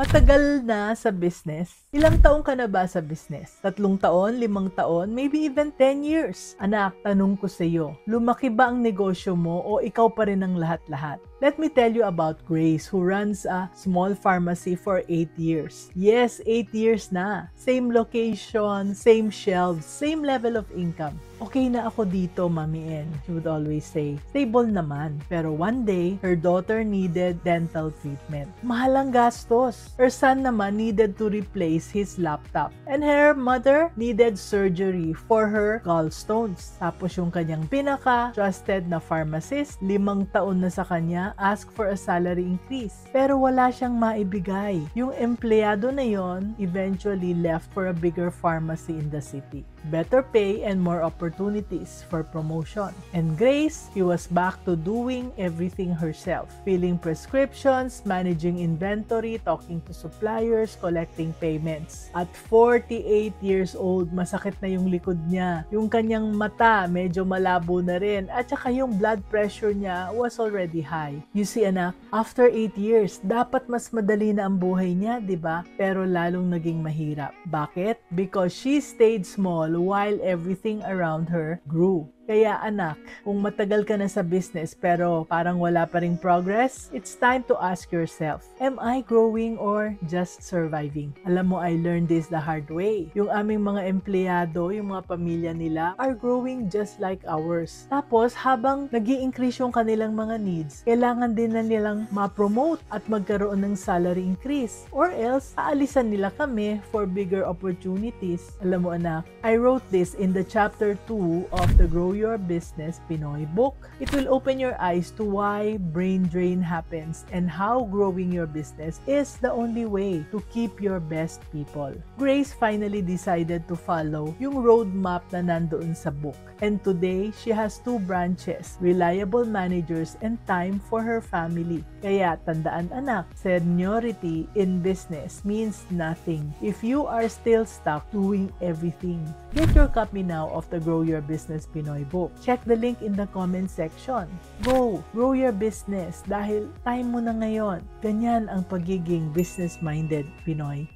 Matagal na sa business? Ilang taon ka na ba sa business? 3 taon, 5 taon, maybe even 10 years? Anak, tanong ko sa iyo, lumaki ba ang negosyo mo o ikaw pa rin ang lahat-lahat? Let me tell you about Grace, who runs a small pharmacy for 8 years. Yes, 8 years na. Same location, same shelves, same level of income. Okay na ako dito, Mami N. She would always say, stable naman. Pero one day, her daughter needed dental treatment. Mahal ang gastos. Her son naman needed to replace his laptop. And her mother needed surgery for her gallstones. Tapos yung kanyang pinaka-trusted na pharmacist, 5 taon na sa kanya, ask for a salary increase. Pero wala siyang maibigay. Yung empleyado na yon eventually left for a bigger pharmacy in the city. Better pay and more opportunities for promotion. And Grace, she was back to doing everything herself. Filling prescriptions, managing inventory, talking to suppliers, collecting payments. At 48 years old, masakit na yung likod niya. Yung kanyang mata, medyo malabo na rin. At saka yung blood pressure niya was already high. You see anak, after 8 years, dapat mas madali na ang buhay niya, di ba? Pero lalong naging mahirap. Bakit? Because she stayed small while everything around her grew. Kaya anak, kung matagal ka na sa business pero parang wala pa ring progress, it's time to ask yourself, am I growing or just surviving? Alam mo, I learned this the hard way. Yung aming mga empleyado, yung mga pamilya nila are growing just like ours. Tapos, habang nag-i-increase yung kanilang mga needs, kailangan din na nilang ma-promote at magkaroon ng salary increase. Or else, aalisan nila kami for bigger opportunities. Alam mo anak, I wrote this in the chapter 2 of the Grow Your Business Pinoy book. It will open your eyes to why brain drain happens and how growing your business is the only way to keep your best people. Grace finally decided to follow yung roadmap na nandoon sa book. And today, she has 2 branches, reliable managers, and time for her family. Kaya tandaan anak, seniority in business means nothing if you are still stuck doing everything. Get your copy now of the Grow Your Business Pinoy book. Check the link in the comment section. Go! Grow your business dahil time mo na ngayon. Ganyan ang pagiging business-minded Pinoy.